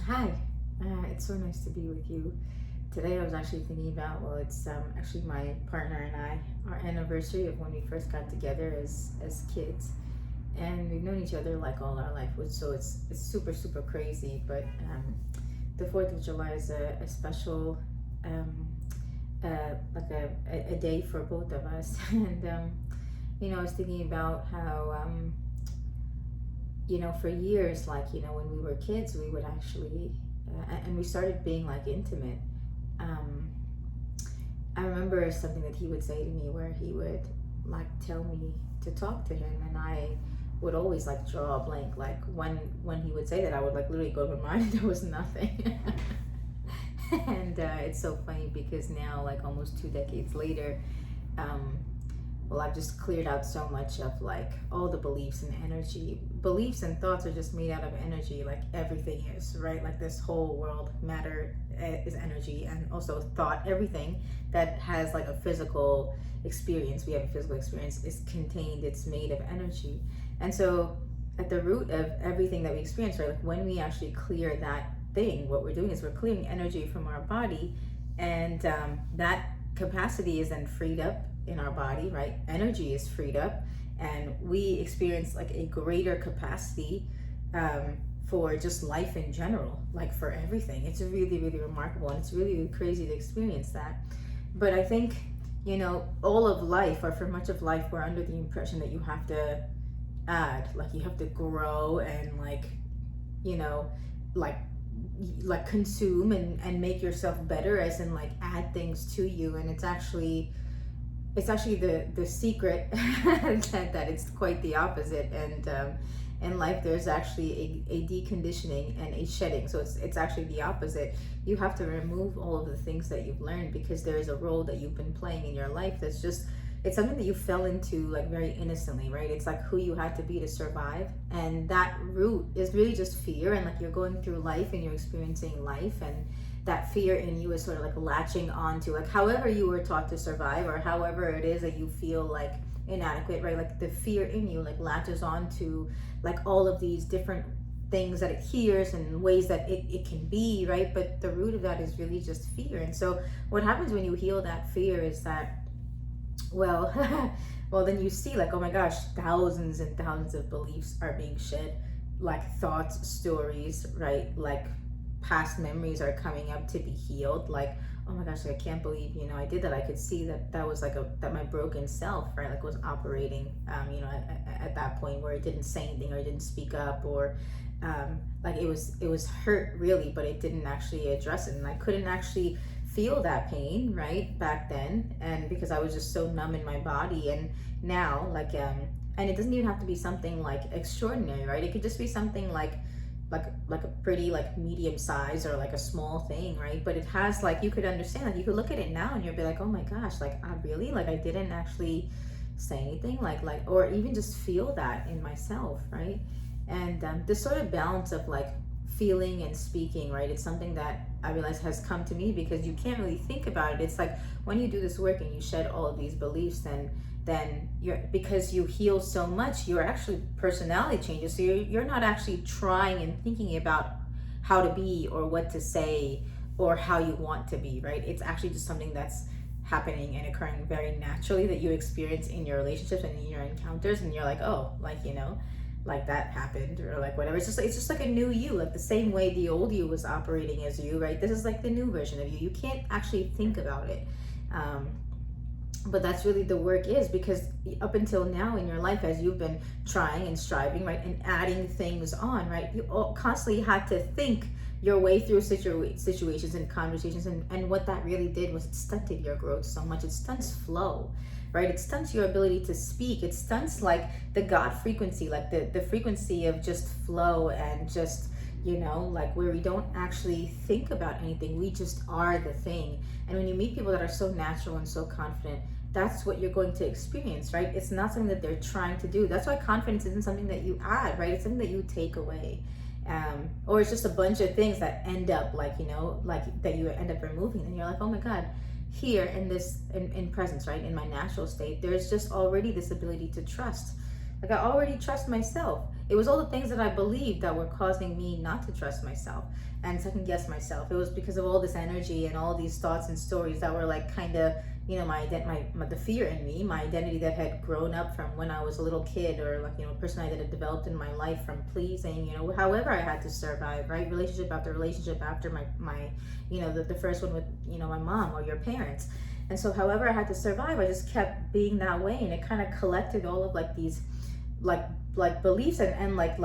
Hi, it's so nice to be with you. Today I was actually thinking about, well, it's actually my partner and I, our anniversary of when we first got together as kids. And we've known each other like all our life, so it's super, super crazy. But the 4th of July is a special, um, like a day for both of us. And, I was thinking about how, for years, like, when we were kids, we would actually, and we started being like intimate. Um, I remember something that he would say to me where he would like tell me to talk to him, and I would always like draw a blank. Like when he would say that, I would like literally go to my mind and there was nothing. And it's so funny because now, like almost 2 decades later, um, well, I've just cleared out so much of like all the beliefs and energy. Beliefs and thoughts are just made out of energy, like everything is, right? Like this whole world, matter is energy, and also thought, everything that has like a physical experience, we have a physical experience, is contained, it's made of energy. And so, at the root of everything that we experience, right, like when we actually clear that thing, what we're doing is we're clearing energy from our body, and that capacity is then freed up in our body, right? Energy is freed up, and we experience like a greater capacity for just life in general, like for everything. It's really, really remarkable, and it's really, really crazy to experience that. But I think, all of life, or for much of life, we're under the impression that you have to add, like you have to grow and you know, like consume and make yourself better, as in like add things to you. And it's actually the secret that it's quite the opposite. And in life there's actually a deconditioning and a shedding. So it's actually the opposite. You have to remove all of the things that you've learned, because there is a role that you've been playing in your life that's just, it's something that you fell into like very innocently, right? It's like who you had to be to survive, and that root is really just fear. And like you're going through life and you're experiencing life, and that fear in you is sort of like latching onto, like however you were taught to survive, or however it is that you feel like inadequate, right? Like the fear in you like latches onto like all of these different things that it hears and ways that it can be, right? But the root of that is really just fear. And so what happens when you heal that fear is that, well, well, then you see like, oh my gosh, thousands and thousands of beliefs are being shed, like thoughts, stories, right? Like past memories are coming up to be healed. Like, oh my gosh, like, I can't believe, I did that. I could see that was like that my broken self, right, like was operating, at that point where it didn't say anything, or it didn't speak up, or like it was hurt really, but it didn't actually address it. And I couldn't actually feel that pain right back then, and because I was just so numb in my body. And now, like, and it doesn't even have to be something like extraordinary, right? It could just be something like a pretty like medium size, or like a small thing, right? But it has, like, you could understand, like you could look at it now and you'll be like, oh my gosh, like I really, like I didn't actually say anything, like or even just feel that in myself, right? And this sort of balance of like feeling and speaking, right, it's something that I realize has come to me because you can't really think about it. It's like when you do this work and you shed all of these beliefs, then you're, because you heal so much, your actually personality changes. So you're not actually trying and thinking about how to be or what to say or how you want to be, right? It's actually just something that's happening and occurring very naturally, that you experience in your relationships and in your encounters, and you're like, oh, like, like that happened, or like whatever. It's just like a new you, like the same way the old you was operating as you, right? This is like the new version of you. You can't actually think about it. But that's really the work is, because up until now in your life, as you've been trying and striving, right, and adding things on, right, you constantly had to think your way through situations and conversations, and what that really did was it stunted your growth so much. It stunts flow, right? It stunts your ability to speak. It stunts like the God frequency, like the frequency of just flow, and just, like where we don't actually think about anything, we just are the thing. And when you meet people that are so natural and so confident, that's what you're going to experience, right? It's not something that they're trying to do. That's why confidence isn't something that you add, right? It's something that you take away. Or it's just a bunch of things that end up like, like that you end up removing, and you're like, oh my God, here in this, in presence, right, in my natural state, there's just already this ability to trust. Like I already trust myself. it was all the things that I believed that were causing me not to trust myself and second guess myself. It was because of all this energy and all these thoughts and stories that were like kind of, you know, the fear in me, my identity that had grown up from when I was a little kid, or like, you know, personality that had developed in my life from pleasing, you know, however I had to survive, right? Relationship after relationship after my you know, the first one with, you know, my mom or your parents. And so however I had to survive, I just kept being that way, and it kind of collected all of like these like beliefs and like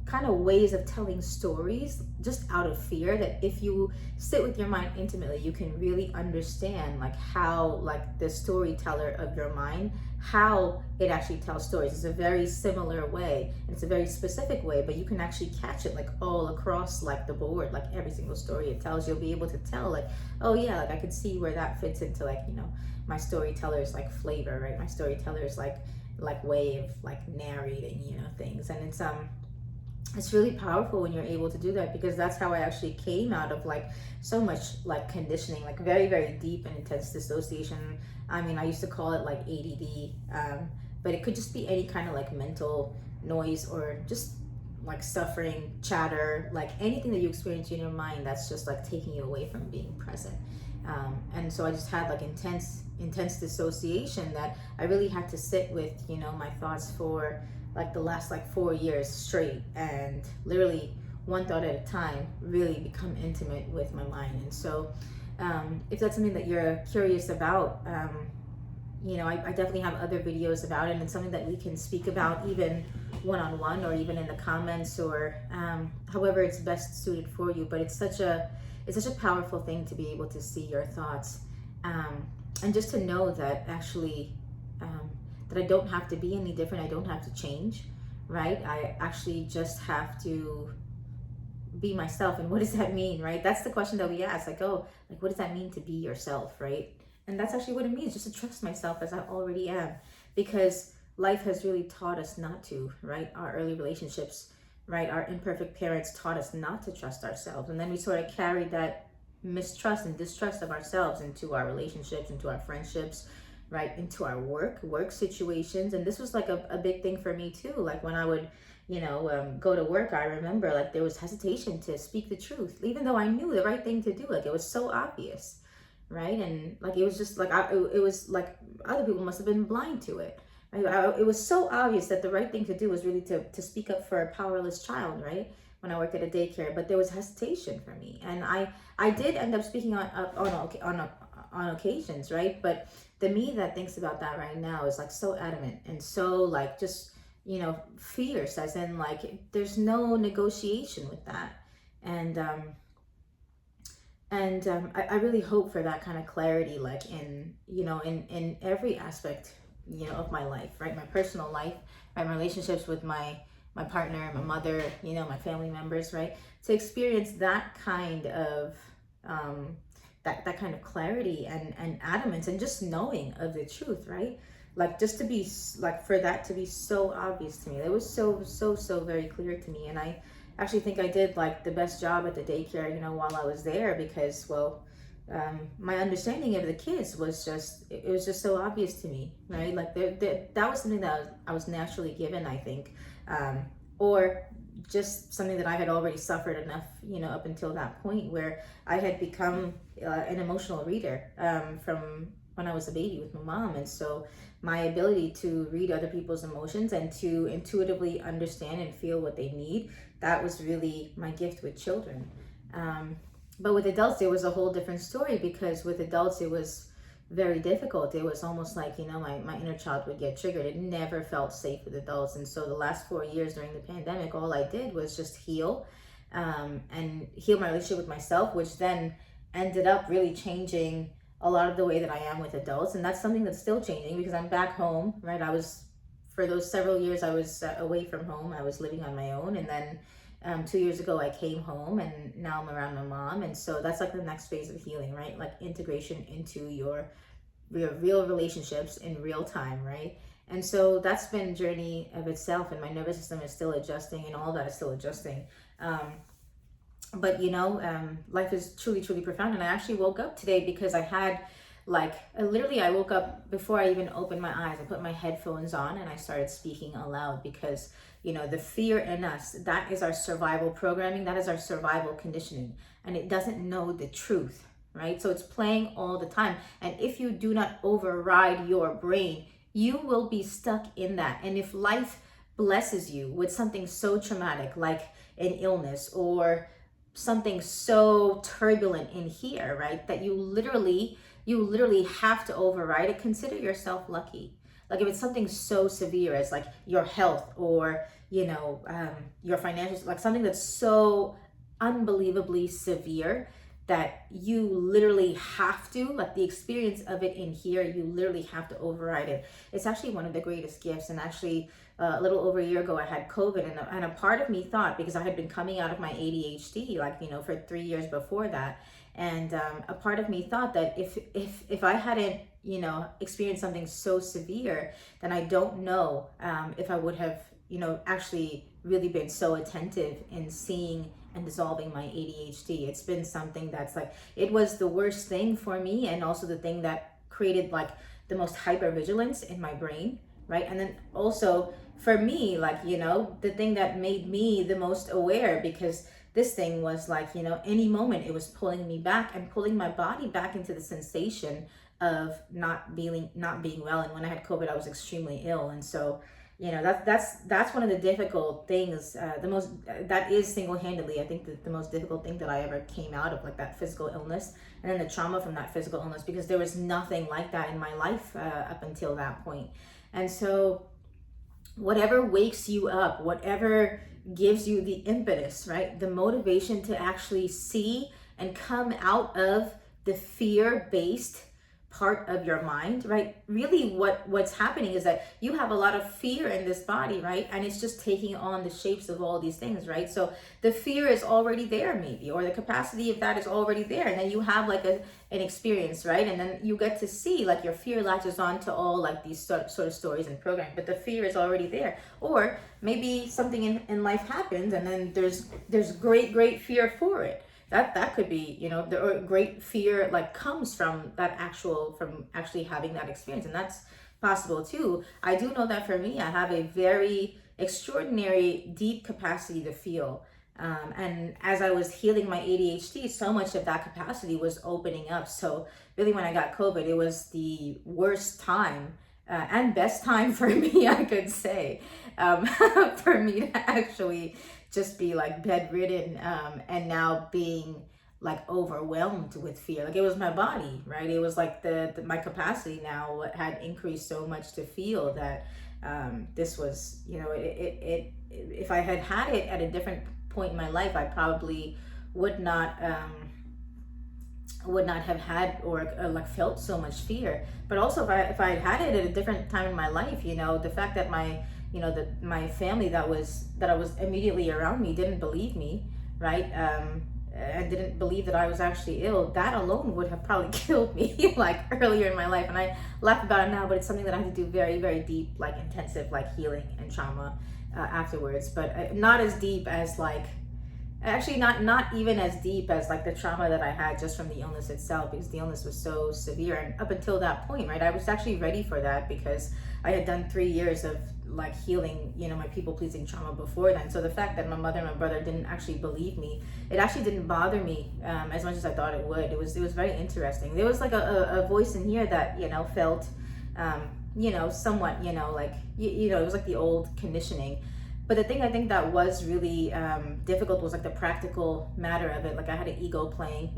kind of ways of telling stories just out of fear, that if you sit with your mind intimately, you can really understand like how like the storyteller of your mind, how it actually tells stories. It's a very similar way, and it's a very specific way, but you can actually catch it like all across like the board, like every single story it tells, you'll be able to tell like, oh yeah, like I could see where that fits into like, you know, my storyteller's like flavor, right? My storyteller's like way of like narrating, you know, things. And it's really powerful when you're able to do that, because that's how I actually came out of like so much like conditioning, like very, very deep and intense dissociation. I mean, I used to call it like ADD, but it could just be any kind of like mental noise, or just like suffering, chatter, like anything that you experience in your mind that's just like taking you away from being present. And so I just had like intense dissociation that I really had to sit with, you know, my thoughts for like the last like 4 years straight, and literally one thought at a time, really become intimate with my mind. And so if that's something that you're curious about, you know, I definitely have other videos about it, and it's something that we can speak about even one-on-one, or even in the comments, or however it's best suited for you. But it's such a powerful thing to be able to see your thoughts, and just to know that actually that I don't have to be any different. I don't have to change, right? I actually just have to be myself. And what does that mean, right? That's the question that we ask, like, oh, like, what does that mean to be yourself, right? And that's actually what it means, just to trust myself as I already am, because life has really taught us not to, right? Our early relationships, right? Our imperfect parents taught us not to trust ourselves. And then we sort of carried that mistrust and distrust of ourselves into our relationships, into our friendships, right, into our work situations. And this was like a big thing for me too. Like when I would, you know, go to work, I remember like there was hesitation to speak the truth, even though I knew the right thing to do. Like it was so obvious, right? And like it was just like it was like other people must have been blind to it. Right? It was so obvious that the right thing to do was really to speak up for a powerless child, right? When I worked at a daycare, but there was hesitation for me, and I did end up speaking on occasions, right? But the me that thinks about that right now is like so adamant and so like just, you know, fierce, as in like there's no negotiation with that. And I really hope for that kind of clarity, like in, you know, in every aspect, you know, of my life, right? My personal life, right? My relationships with my partner, my mother, you know, my family members, right? To experience that kind of that kind of clarity and adamance, and just knowing of the truth, right? Like just to be like, for that to be so obvious to me, it was so very clear to me. And I actually think I did like the best job at the daycare, you know, while I was there, because, well, my understanding of the kids was just, it was just so obvious to me, right? Like that was something that I was naturally given, I think, or just something that I had already suffered enough, you know, up until that point where I had become an emotional reader from when I was a baby with my mom. And so my ability to read other people's emotions and to intuitively understand and feel what they need, that was really my gift with children. But with adults, it was a whole different story, because with adults, it was very difficult. It was almost like, you know, my inner child would get triggered. It never felt safe with adults. And so the last 4 years during the pandemic, all I did was just heal, and heal my relationship with myself, which then ended up really changing a lot of the way that I am with adults. And that's something that's still changing, because I'm back home, right? For those several years, I was away from home. I was living on my own. And then 2 years ago, I came home, and now I'm around my mom. And so that's like the next phase of healing, right? Like integration into your real relationships in real time, right? And so that's been a journey of itself, and my nervous system is still adjusting, and all that is still adjusting. But you know, life is truly profound. And I actually woke up today because I had Like literally I woke up, before I even opened my eyes, I put my headphones on and I started speaking aloud, because the fear in us, that is our survival programming, that is our survival conditioning, and it doesn't know the truth, right? So it's playing all the time, and if you do not override your brain, you will be stuck in that. And if life blesses you with something so traumatic like an illness or something so turbulent in here, right, that you literally have to override it, consider yourself lucky. Like if it's something so severe as like your health or your financial, like something that's so unbelievably severe that you literally have to, like the experience of it in here, you literally have to override it. It's actually one of the greatest gifts. And actually a little over a year ago I had COVID, and a part of me thought, because I had been coming out of my ADHD for 3 years before that, and a part of me thought that if I hadn't experienced something so severe, then I don't know if I would have actually really been so attentive in seeing and dissolving my ADHD. It's been something that's like, it was the worst thing for me, and also the thing that created like the most hypervigilance in my brain, right? And then also for me, like the thing that made me the most aware, because this thing was like any moment it was pulling me back and pulling my body back into the sensation of not being well. And when I had COVID, I was extremely ill, and so that's one of the difficult things, that is single-handedly, I think, the most difficult thing that I ever came out of, like that physical illness, and then the trauma from that physical illness, because there was nothing like that in my life up until that point. And so whatever wakes you up, whatever gives you the impetus, right, the motivation to actually see and come out of the fear-based part of your mind, right? Really what's happening is that you have a lot of fear in this body, right? And it's just taking on the shapes of all these things, right? So the fear is already there, maybe, or the capacity of that is already there, and then you have like an experience, right? And then you get to see like your fear latches on to all like these sort of stories and programs, but the fear is already there. Or maybe something in life happens, and then there's great fear for it. That could be, the great fear like comes from actually having that experience, and that's possible too. I do know that for me, I have a very extraordinary deep capacity to feel, and as I was healing my ADHD, so much of that capacity was opening up. So really, when I got COVID, it was the worst time and best time for me, I could say, for me to actually just be like bedridden, and now being like overwhelmed with fear. Like it was my body, right? It was like my capacity now had increased so much to feel that this was, if I had it at a different point in my life, I probably would not have had or like felt so much fear. But also if I had it at a different time in my life, the fact that my family that was immediately around me didn't believe me, right? And didn't believe that I was actually ill, that alone would have probably killed me like earlier in my life. And I laugh about it now, but it's something that I had to do very, very deep, like intensive, like healing and trauma afterwards. But not as deep as like, actually not even as deep as like the trauma that I had just from the illness itself, because the illness was so severe. And up until that point, right, I was actually ready for that, because I had done 3 years of like healing, my people-pleasing trauma before then. So the fact that my mother and my brother didn't actually believe me, it actually didn't bother me as much as I thought it would. It was very interesting. There was like a voice in here that felt somewhat like it was like the old conditioning. But the thing I think that was really difficult was like the practical matter of it. Like I had an ego playing,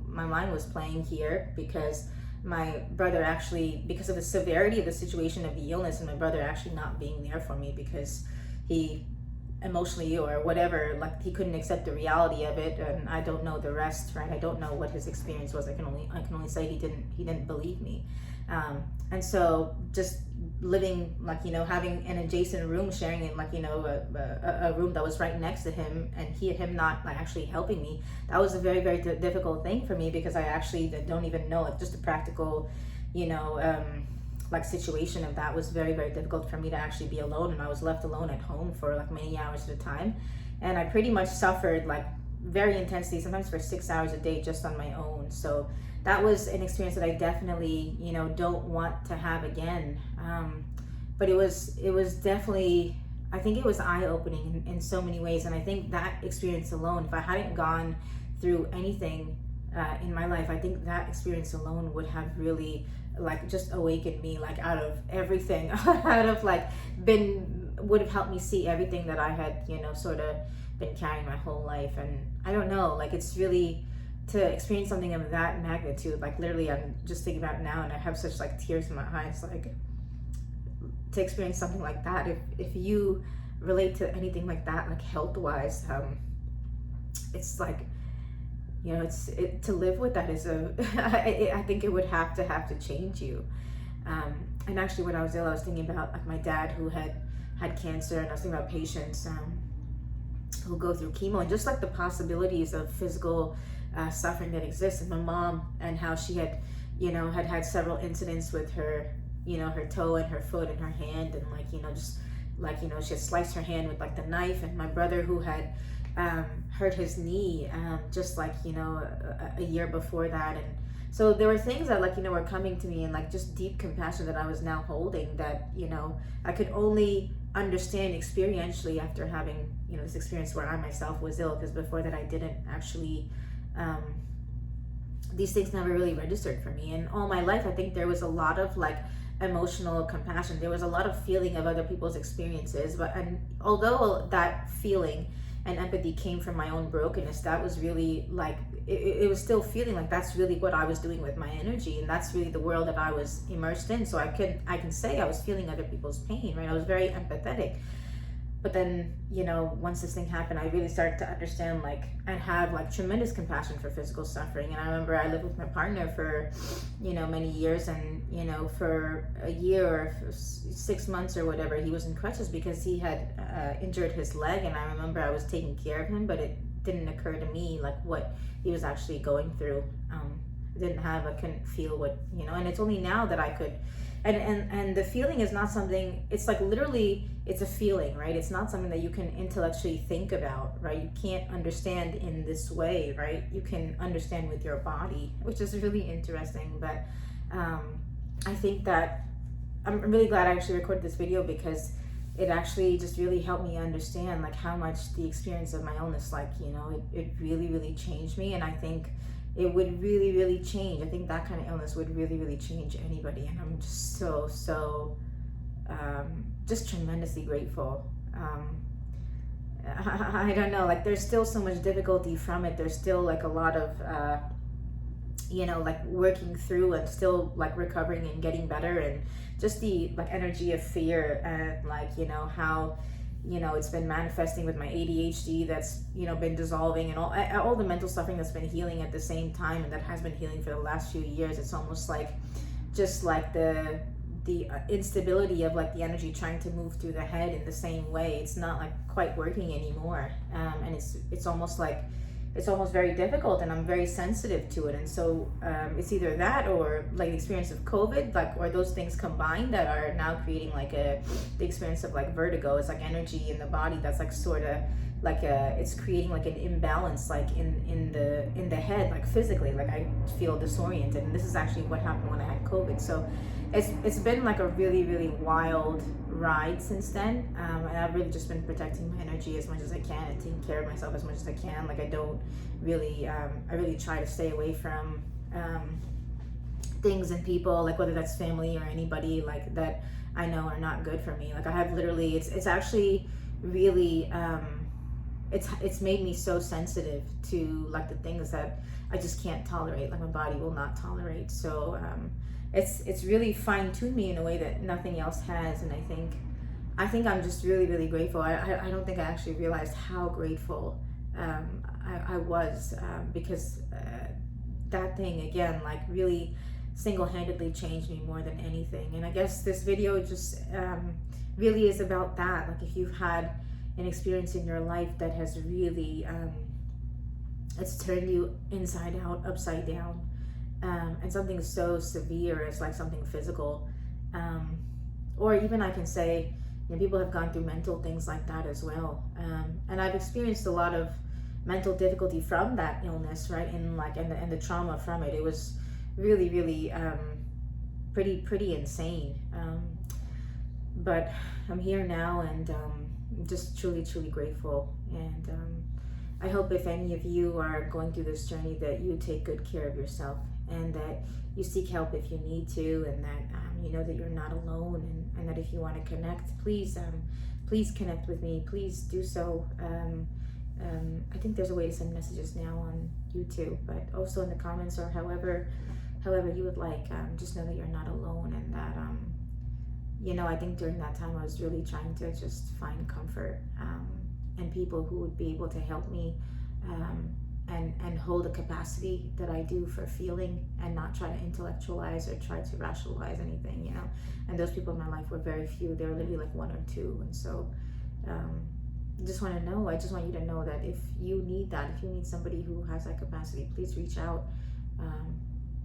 my mind was playing here, because my brother actually, because of the severity of the situation of the illness, and my brother actually not being there for me because he emotionally or whatever, like he couldn't accept the reality of it. And I don't know the rest, right? I don't know what his experience was. I can only say he didn't believe me. And so just living like having an adjacent room, sharing in like a room that was right next to him, and him not like actually helping me, that was a very, very difficult thing for me, because I actually don't even know, like just the practical like situation of that was very, very difficult for me to actually be alone. And I was left alone at home for like many hours at a time, and I pretty much suffered like very intensely, sometimes for 6 hours a day just on my own. So that was an experience that I definitely, don't want to have again. But it was definitely, I think it was eye-opening in so many ways. And I think that experience alone, if I hadn't gone through anything in my life, I think that experience alone would have really like just awakened me, like out of everything, out of like would have helped me see everything that I had, sort of been carrying my whole life. And I don't know, like it's really, to experience something of that magnitude, like literally I'm just thinking about it now and I have such like tears in my eyes, like to experience something like that. If you relate to anything like that, like health wise, it's like, to live with that is I think it would have to change you. And actually when I was ill, I was thinking about like my dad who had cancer, and I was thinking about patients who go through chemo, and just like the possibilities of physical suffering that exists. And my mom, and how she had had several incidents with her, her toe and her foot and her hand, and like, just like, she had sliced her hand with like the knife. And my brother who had hurt his knee just like, a year before that. And so there were things that like, were coming to me, and like just deep compassion that I was now holding, that, I could only understand experientially after having, this experience where I myself was ill, because before that I didn't actually, these things never really registered for me. And all my life, I think there was a lot of like emotional compassion. There was a lot of feeling of other people's experiences, and although that feeling and empathy came from my own brokenness, that was really like, it was still feeling like that's really what I was doing with my energy, and that's really the world that I was immersed in. So I can say I was feeling other people's pain, right? I was very empathetic. But then, once this thing happened, I really started to understand, like, and have like tremendous compassion for physical suffering. And I remember I lived with my partner for, many years, and, for a year or 6 months or whatever, he was in crutches because he had injured his leg. And I remember I was taking care of him, but it didn't occur to me like what he was actually going through. I couldn't feel what, and it's only now that I could. And the feeling is not something, it's like literally, it's a feeling, right? It's not something that you can intellectually think about, right? You can't understand in this way, right? You can understand with your body, which is really interesting. But I think that I'm really glad I actually recorded this video, because it actually just really helped me understand like how much the experience of my illness, like, it really, really changed me. And I think it would really, really change. I think that kind of illness would really, really change anybody. And I'm just so just tremendously grateful. I don't know, like there's still so much difficulty from it. There's still like a lot of, like working through, and still like recovering and getting better. And just the like energy of fear, and like, how, it's been manifesting with my ADHD that's, been dissolving, and all the mental suffering that's been healing at the same time, and that has been healing for the last few years. It's almost like, just like the instability of like the energy trying to move through the head in the same way. It's not like quite working anymore. And it's almost like, it's almost very difficult, and I'm very sensitive to it. And so it's either that, or like the experience of COVID, like, or those things combined that are now creating like the experience of like vertigo. It's like energy in the body that's like sort of like it's creating like an imbalance, like in the head, like physically, like I feel disoriented. And this is actually what happened when I had COVID. So it's been like a really, really wild ride since then. And I've really just been protecting my energy as much as I can, and taking care of myself as much as I can. Like I don't really, I really try to stay away from things and people, like whether that's family or anybody like that I know are not good for me. Like I have literally, it's actually really, it's made me so sensitive to like the things that I just can't tolerate, like my body will not tolerate. So it's really fine-tuned me in a way that nothing else has. And I think I'm just really, really grateful. I don't think I actually realized how grateful I was, because that thing again, like really single-handedly changed me more than anything. And I guess this video just really is about that. Like if you've had an experience in your life that has really it's turned you inside out, upside down, and something so severe as like something physical, or even I can say, people have gone through mental things like that as well, and I've experienced a lot of mental difficulty from that illness, right? And like and the trauma from it. It was really, really pretty insane. But I'm here now, and I'm just truly grateful. And I hope if any of you are going through this journey that you take good care of yourself, and that you seek help if you need to, and that you know that you're not alone, and that if you want to connect, please connect with me. Please do so. I think there's a way to send messages now on YouTube, but also in the comments, or however you would like. Just know that you're not alone, and that you know, I think during that time I was really trying to just find comfort, and people who would be able to help me, and hold a capacity that I do for feeling, and not try to intellectualize or try to rationalize anything, you know. And those people in my life were very few. They were literally like one or two. And so I just want you to know that if you need that, if you need somebody who has that capacity, please reach out,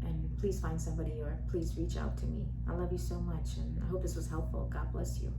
and please find somebody, or please reach out to me. I love you so much, and I hope this was helpful. God bless you.